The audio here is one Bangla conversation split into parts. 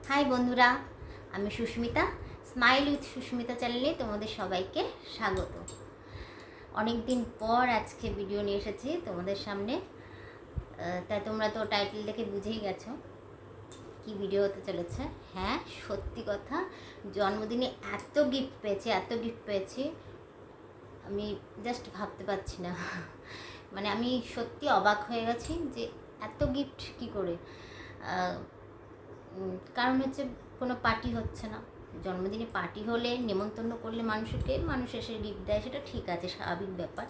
হাই বন্ধুরা, আমি সুস্মিতা। স্মাইল উইথ সুস্মিতা চ্যানেলে তোমাদের সবাইকে স্বাগত। অনেক দিন পর আজকে ভিডিও নিয়ে এসেছি তোমাদের সামনে। তাই তোমরা তো টাইটেল দেখে বুঝেই গেছো কি ভিডিও হতে চলেছে। হ্যাঁ, সত্যি কথা, জন্মদিনে এত গিফট পেয়েছি আমি জাস্ট ভাবতে পারছি না। মানে আমি সত্যি অবাক হয়ে গেছি যে এত গিফট কী করে। কারণ হচ্ছে কোনো পার্টি হচ্ছে না। জন্মদিনে পার্টি হলে, নেমন্তন্ন করলে মানুষ এসে গিফট দেয়, সেটা ঠিক আছে, স্বাভাবিক ব্যাপার।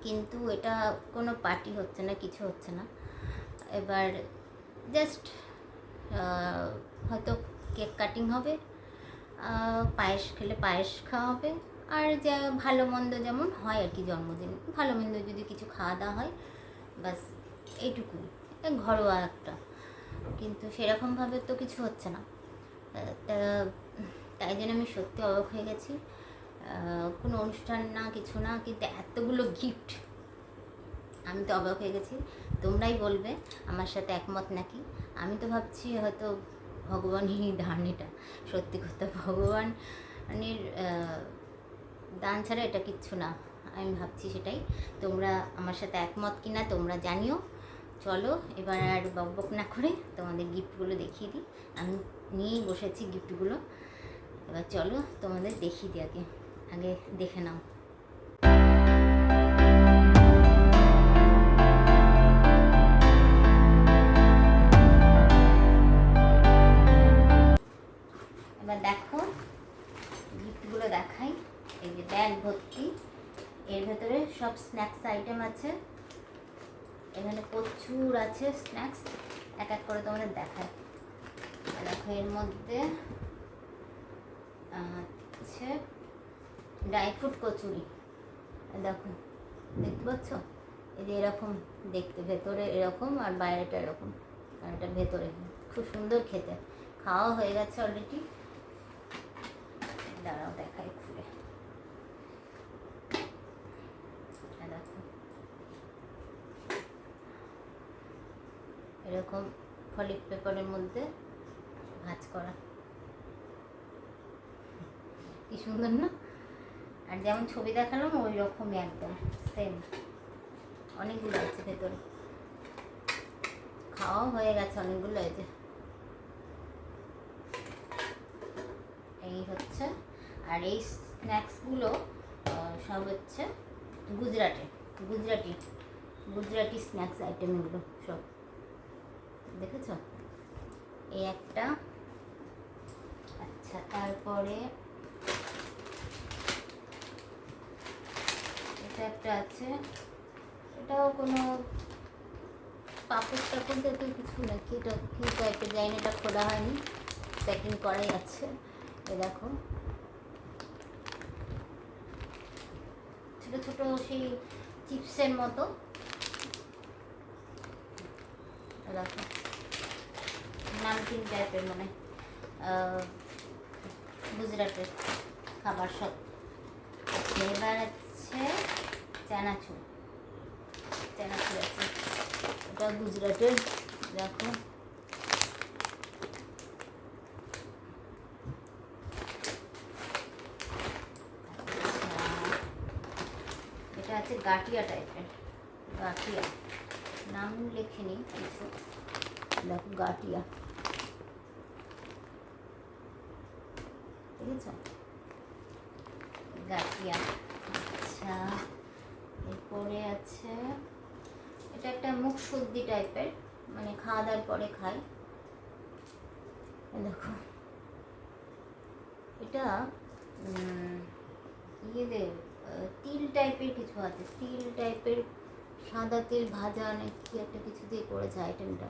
কিন্তু এটা কোনো পার্টি হচ্ছে না, কিছু হচ্ছে না। এবার জাস্ট হয়তো কেক কাটিং হবে, পায়েস খেলে পায়েস খাওয়া হবে, আর যা ভালো মন্দ যেমন হয় আর কি, জন্মদিন ভালো মন্দ যদি কিছু খাওয়া দাওয়া হয়, বাস এইটুকুই, ঘরোয়া একটা। কিন্তু সেরকমভাবে তো কিছু হচ্ছে না। তাই জন্য আমি সত্যি অবাক হয়ে গেছি। কোনো অনুষ্ঠান না, কিছু না, কিন্তু এতগুলো গিফট, আমি তো অবাক হয়ে গেছি। তোমরাই বলবে আমার সাথে একমত নাকি। আমি তো ভাবছি হয়তো ভগবানেরই দান এটা। সত্যি কথা, ভগবানের দান ছাড়া এটা কিচ্ছু না, আমি ভাবছি সেটাই। তোমরা আমার সাথে একমত কি না তোমরা জানিও। চলো এবার আর বকবক না করে তোমাদের গিফটগুলো দেখিয়ে দিই। আমি নিয়েই বসেছি গিফটগুলো, এবার চলো তোমাদের দেখিয়ে দিই। আগে আগে দেখে নাও। এবার দেখো গিফটগুলো দেখাই। এই যে ব্যাগ ভর্তি, এর ভেতরে সব স্ন্যাক্স আইটেম আছে। এখানে প্রচুর আছে স্ন্যাক্স, এক এক করে তোমাদের দেখায়। দেখো এর মধ্যে আছে ড্রাই ফ্রুট কচুরি। দেখো, দেখতে পাচ্ছ? এই যে এরকম দেখতে, ভেতরে এরকম আর বাইরেটা এরকম, আর এটা ভেতরে। খুব সুন্দর খেতে, খাওয়া হয়ে গেছে অলরেডি। দাঁড়াও দেখাই খুলে। দেখো এরকম ফলিক পেপারের মধ্যে ভাঁজ করা, কি সুন্দর না? আর যেমন ছবি দেখালাম ওই রকমই একদম সেম। অনেকগুলো আছে ভেতরে, খাওয়া হয়ে গেছে অনেকগুলো। এই হচ্ছে। আর এই স্ন্যাক্সগুলো সব হচ্ছে গুজরাটি স্ন্যাক্স আইটেম, এগুলো সব দেখেছ? এই একটা। আচ্ছা, তারপরে এটা একটা আছে, এটাও কোনো পাপড় টাপড় জাতীয় কিছু নাকি, এটা কী টাইপের জানি না, এটা খোলা হয়নি, প্যাকিং করাই আছে। এ দেখো ছোটো ছোটো সেই চিপসের মতো। দেখো নামকিন টাইপের, মানে গুজরাটের খাবার সব। এবার আছে চানাচুর আছে, এটা গুজরাটের। দেখো এটা আছে গাঠিয়া টাইপের, গাঠিয়া নাম লেখেনি কিছু। দেখো গাঠিয়া, ঠিক আছে, গাঠিয়া। আচ্ছা, এরপরে আছে এটা একটা মুখ শুদ্ধি টাইপের, মানে খাওয়া দাওয়ার পরে খাই। দেখো এটা তিল টাইপের কিছু আছে, তিল টাইপের, সাদা তেল ভাজা নাকি একটা কিছু দিয়ে করেছে আইটেমটা,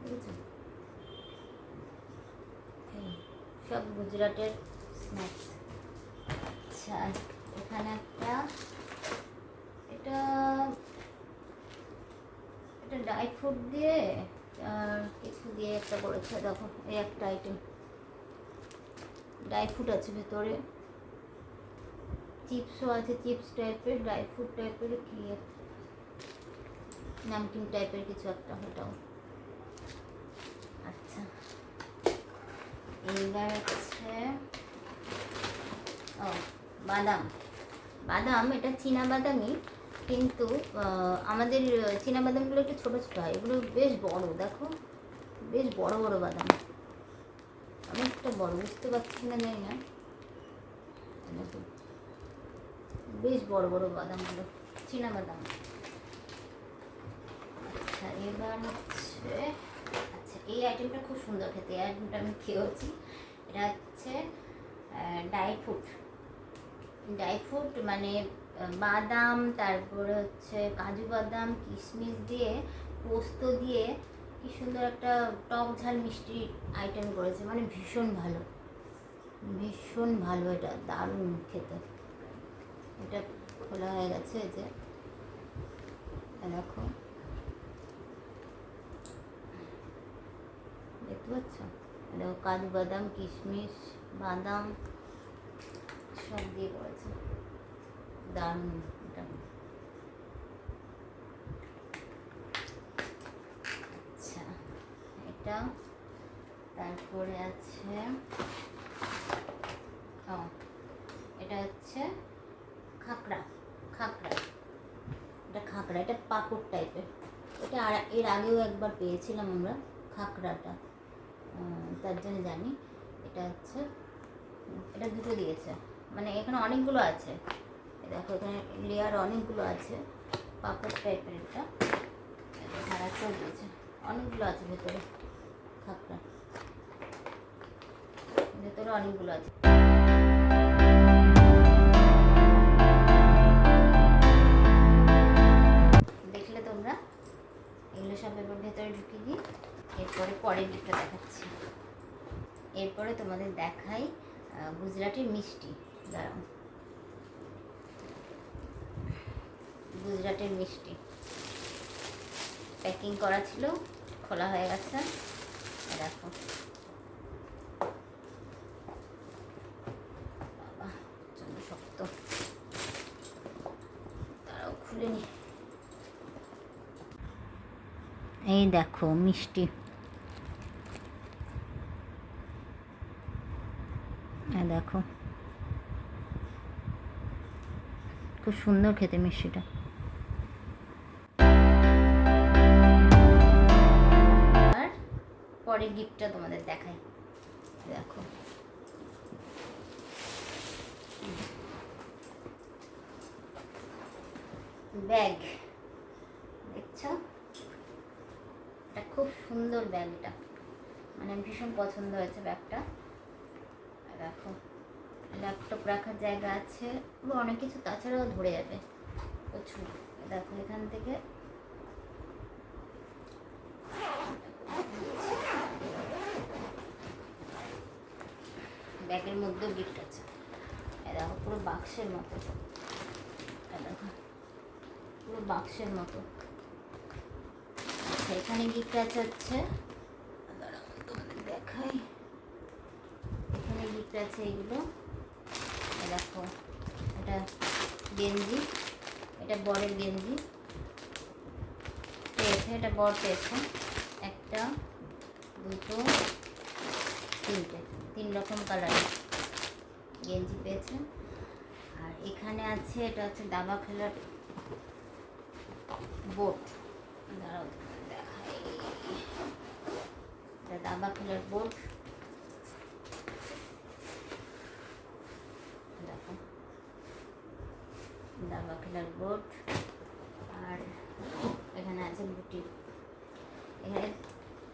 বুঝেছো? সব গুজরাটের স্ন্যাক্স। আচ্ছা, এখানে একটা, এটা ড্রাই ফ্রুট দিয়ে আর কিছু দিয়ে একটা করেছে। দেখো এই একটা আইটেম, ড্রাই ফ্রুট আছে ভেতরে, চিপসও আছে, চিপস টাইপের, ড্রাই ফ্রুট টাইপের, কি নামকিন টাইপের কিছু একটা, ওটাও। আচ্ছা, এইবার হচ্ছে ও বাদাম। বাদাম এটা চীনা বাদামই, কিন্তু আমাদের চীনা বাদামগুলো একটু ছোটো ছোটো হয়, এগুলো বেশ বড়, দেখো বেশ বড় বড় বাদাম, অনেকটা বড়, বুঝতে পারছি কিনা জানি না, দেখো বেশ বড় বড় বাদামগুলো, চীনা বাদাম। আচ্ছা এবার হচ্ছে, আচ্ছা এই আইটেমটা খুব সুন্দর খেতে, এই আইটেমটা আমি খেয়েছি। এটা হচ্ছে ড্রাই ফ্রুট, ড্রাই ফ্রুট মানে বাদাম, তারপরে হচ্ছে কাজু বাদাম, কিশমিশ দিয়ে, পোস্ত দিয়ে কি সুন্দর একটা টক ঝাল মিষ্টি আইটেম করেছে, মানে ভীষণ ভালো, ভীষণ ভালো, এটা দারুণ খেতে। এটা খোলা হয়ে গেছে, এই যে দেখো, দেখতে পাচ্ছ, দেখো কাজু বাদাম, কিশমিশ, বাদাম সব দিয়ে করেছে, দারুণ এটা। আচ্ছা এটা, তারপরে আছে এটা হচ্ছে খাকড়া, খাকড়া, এটা খাকড়া, এটা পাঁপড় টাইপের, এটা এর আগেও একবার পেয়েছিলাম আমরা খাকড়াটা, তার জন্য জানি। এটা হচ্ছে, এটা দুটো দিয়েছে, মানে এখানে অনেকগুলো আছে, দেখো এখানে লেয়ার অনেকগুলো আছে, পাপড় টাইপের একটা, ঝাড়াটাও দিয়েছে, অনেকগুলো আছে ভেতরে, খাকড়া ভেতরে অনেকগুলো আছে। দেখলে তোমরা, এগুলো সব এবার ভেতরে ঢুকিয়ে দিই, এরপরে পরের দিকটা দেখাচ্ছি। এরপরে তোমাদের দেখাই গুজরাটের মিষ্টি, দাঁড়াও, গুজরাটের মিষ্টি প্যাকিং করা ছিল, খোলা হয়ে গেছে, দেখো বাবা প্রচন্ড শক্ত, তারাও খুলে নি। এই দেখো মিষ্টি, দেখো খুব সুন্দর খেতে মিষ্টিটা। আর পরের গিফটটা তোমাদের দেখাই, দেখো ব্যাগ, দেখছো এটা খুব সুন্দর ব্যাগ, এটা মানে ভীষণ পছন্দ হয়েছে ব্যাগটা। দেখো ল্যাপটপ রাখার জায়গা আছে, অনেক কিছু তাছাড়াও ধরে যাবে প্রচুর। দেখো এখান থেকে ব্যাগের মধ্যেও গিফট আছে, দেখো পুরো বাক্সের মতো, দেখো পুরো বাক্সের মতো। আচ্ছা এখানে গিফট আছে হচ্ছে, তোমাদের দেখাই, এখানে গিফট আছে এইগুলো, দেখো এটা গেঞ্জি, এটা বরের গেঞ্জি পেয়েছে, এটা বর পেয়েছে, একটা দুটো তিনটে, 3 রকম কালারের গেঞ্জি পেয়েছে। আর এখানে আছে, এটা হচ্ছে দাবা খেলার বোর্ড, দাঁড়াও দেখাই, এটা দাবা খেলার বোর্ড, দেখো দাবা খেলার বোর্ড। আর এখানে আছে বুটি, এখানে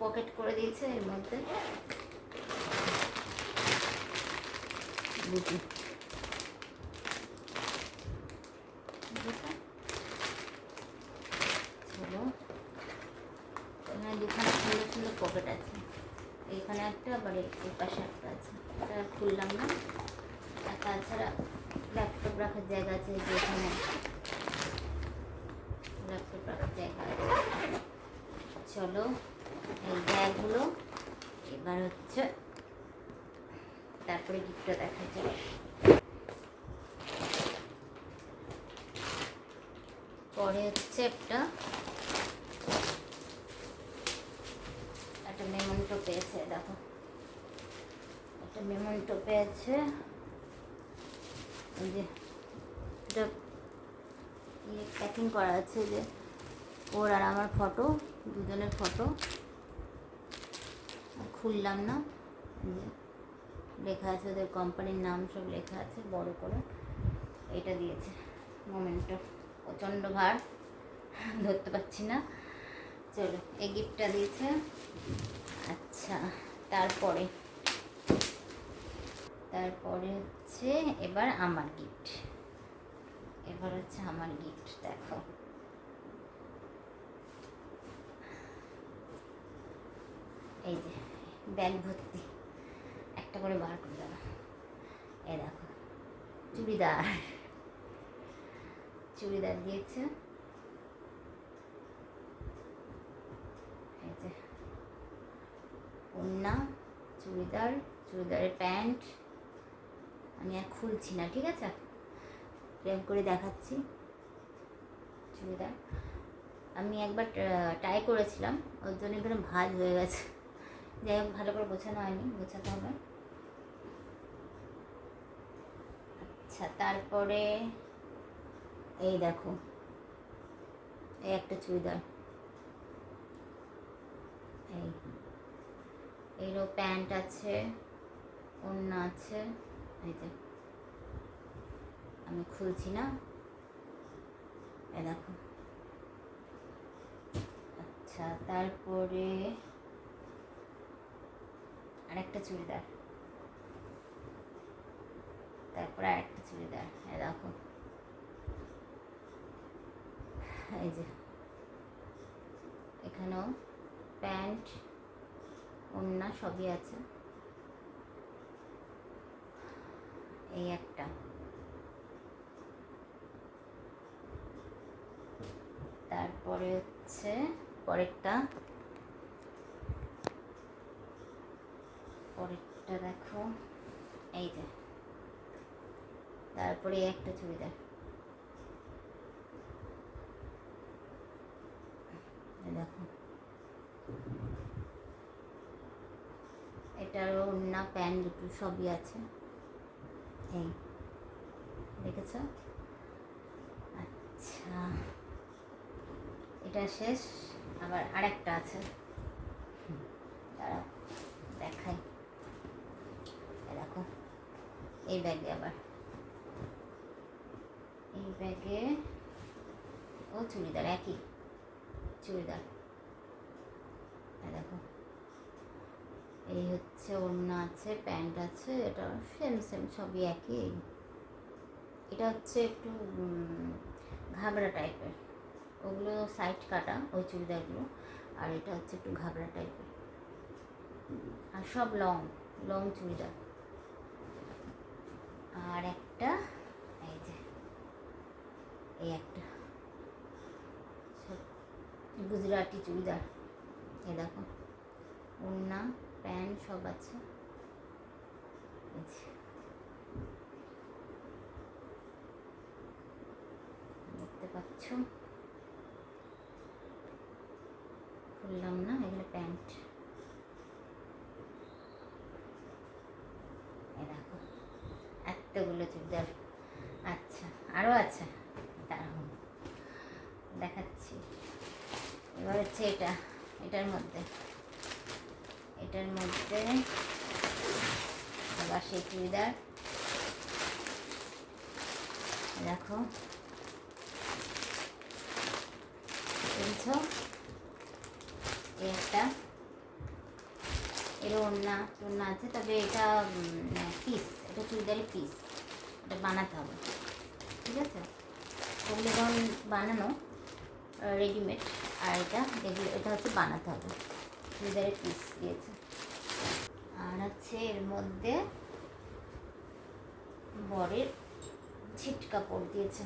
পকেট করে দিয়েছে, এর মধ্যে বুটি, চলো এখানে দুখানা সুন্দর সুন্দর পকেট আছে, এইখানে একটা, আবার এই পাশে একটা আছে, এটা খুললাম না। আর তাছাড়া ল্যাপটপ রাখার জায়গা আছে, যেখানে ল্যাপটপ রাখার জায়গা আছে। চলো এই ব্যাগগুলো, এবার হচ্ছে তারপরে গিফটটা দেখা যায়। পরে হচ্ছে একটা মেমন্টো পেয়েছে, দেখো মেমন্টো পেয়েছে, এই যে এটা প্যাকিং করা আছে, যে ওর আর আমার ফটো, দুজনের ফটো। খুললাম না, যে লেখা আছে ওদের কোম্পানির নাম সব লেখা আছে বড় করে। এটা দিয়েছে মোমেন্টো, প্রচণ্ড ভার, ধরতে পারছি না। চলো, এই গিফটটা দিয়েছে। আচ্ছা, তারপরে হচ্ছে এবার আমার গিফট। এবার হচ্ছে আমার গিফট, দেখো। এই যে ব্যাগ ভর্তি, একটা করে বার করে দেবো। এই দেখো, চুড়িদার দিয়েছে। এই যে ওড়না, চুড়িদারের প্যান্ট। আমি আর খুলছি না, ঠিক আছে, প্রেম করে দেখাচ্ছি। চুড়িদার আমি একবার ট্রাই করেছিলাম, ওর জন্য এখানে ভাঁজ হয়ে গেছে। যাই হোক, ভালো করে গোছানো হয়নি, গোছাতে হবে। আচ্ছা, তারপরে এই দেখো, এই একটা চুড়িদার, এরও প্যান্ট আছে, ওড়না আছে। এই যে আমি খুলছি না, এই দেখো। আচ্ছা, তারপরে আরেকটা চুড়িদার, এই দেখো। এই যে এখানেও প্যান্ট, ওড়না সবই আছে। এই একটা, তারপরে হচ্ছে পরেরটা দেখো, এই যে। তারপরে একটা চুড়িদার, দেখো। এটারও ওড়না, প্যান্ট দুটো সবই আছে, এই দেখেছ। আচ্ছা, এটা শেষ, আবার আরেকটা আছে, দাঁড়াও দেখাই। দেখো, এই ব্যাগে আবার, এই ব্যাগে ও চুড়িদার, একই চুড়িদার। দেখো, এই হচ্ছে ওড়না আছে, প্যান্ট আছে, এটা সেম সবই একই। এটা হচ্ছে একটু ঘাগরা টাইপের, ওগুলো সাইড কাটা ওই চুড়িদারগুলো, আর এটা হচ্ছে একটু ঘাগরা টাইপের, আর সব লং চুড়িদার। আর একটা, এই যে এই একটা গুজরাটি চুড়িদার, এই দেখো, ওড়না, প্যান্ট সব আছে। দেখতে পাচ্ছ, খুললাম না, এগুলো প্যান্ট। এই দেখো, এতগুলো চুড়িদার। আচ্ছা, আরও আছে, দাঁড়াও দেখাচ্ছি। এবার হচ্ছে এটার মধ্যে আবার সেই চুড়িদার, দেখো, বুঝছো, এই একটা, এর ওড়না আছে, তবে এটা পিস, এটা চুড়িদারের পিস, এটা বানাতে হবে, ঠিক আছে। ওগুলো যেমন বানানো রেডিমেড, আর এটা হচ্ছে বানাতে হবে, চুড়িদারের পিস দিয়েছে। আর হচ্ছে এর মধ্যে বরের ছিট কাপড় দিয়েছে,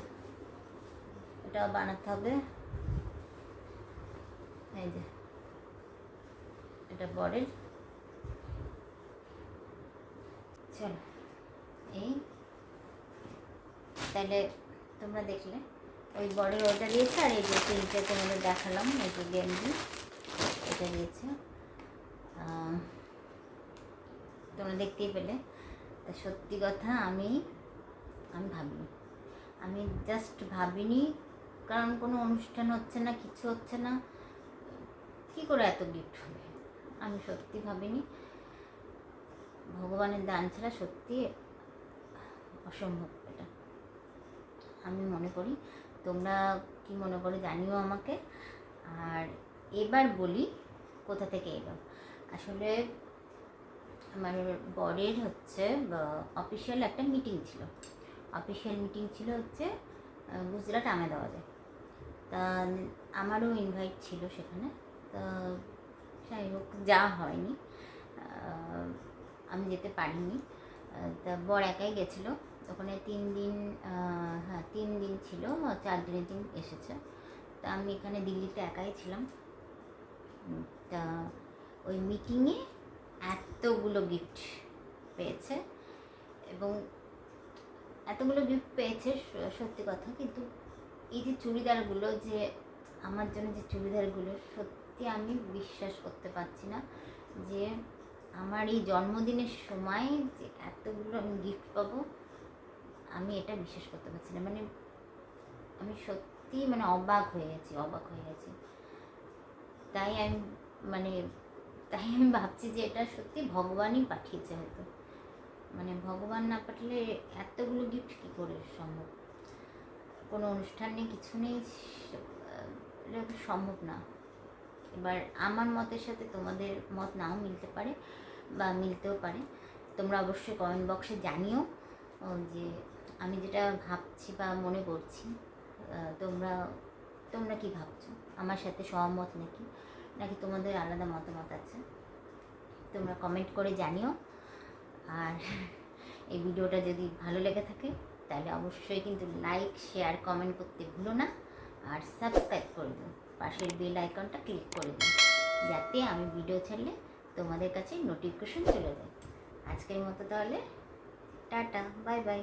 এটাও বানাতে হবে। এই যে এটা বরের। চলো, এই তাহলে তোমরা দেখলে ওই বরের ওটা দিয়েছে, আর এই যে তিনটে তোমাদের দেখালাম, এই যে গেঞ্জি এটা দিয়েছে। তোমরা তোমরা দেখতেই পেলে। তা সত্যি কথা আমি ভাবিনি, আমি জাস্ট ভাবিনি, কারণ কোনো অনুষ্ঠান হচ্ছে না, কিছু হচ্ছে না, কী করে এত গিফট হবে, আমি সত্যি ভাবিনি। ভগবানের দান ছাড়া সত্যি অসম্ভব এটা, আমি মনে করি। তোমরা কি মনে করো জানিও আমাকে। আর এবার বলি কোথা থেকে এলো। আসলে আমার বরের হচ্ছে অফিসিয়াল একটা মিটিং ছিল, হচ্ছে গুজরাট আহমেদাবাদে। তা আমারও ইনভাইট ছিল সেখানে। তা যাই হোক, যা হয়নি, আমি যেতে পারিনি। তা বর একাই গেছিলো ওখানে 3 দিন, হ্যাঁ 3 দিন ছিল, 4 দিনের দিন এসেছে। তা আমি এখানে দিল্লিতে একাই ছিলাম। তা ওই মিটিংয়ে এতগুলো গিফট পেয়েছে, এবং এতগুলো গিফট পেয়েছে সত্যি কথা। কিন্তু এই যে চুড়িদারগুলো, যে আমার জন্য যে চুড়িদারগুলো, সত্যি আমি বিশ্বাস করতে পারছি না যে আমার এই জন্মদিনের সময় যে এতগুলো আমি গিফট পাবো, আমি এটা বিশ্বাস করতে পারছি না। মানে আমি সত্যি মানে অবাক হয়ে গেছি। তাই আমি ভাবছি যে এটা সত্যি ভগবানই পাঠিয়েছে হয়তো। মানে ভগবান না পাঠালে এতগুলো গিফট কী করে সম্ভব? কোনো অনুষ্ঠান নেই, কিছু নেই, এটা সম্ভব না। এবার আমার মতের সাথে তোমাদের মত নাও মিলতে পারে বা মিলতেও পারে। তোমরা অবশ্যই কমেন্ট বক্সে জানিও যে আমি যেটা ভাবছি বা মনে করছি, তোমরা কি ভাবছো, আমার সাথে সহমত নাকি তোমাদের আলাদা মতামত আছে, তোমরা কমেন্ট করে জানিও। আর এই ভিডিওটা যদি ভালো লেগে থাকে তাহলে অবশ্যই কিন্তু লাইক, শেয়ার, কমেন্ট করতে ভুলো না। আর সাবস্ক্রাইব করে দিও, পাশের বেল আইকনটা ক্লিক করে দিও, যাতে আমি ভিডিও ছাড়লে তোমাদের কাছে নোটিফিকেশন চলে যায়। আজকের মতো তাহলে টাটা, বাই বাই।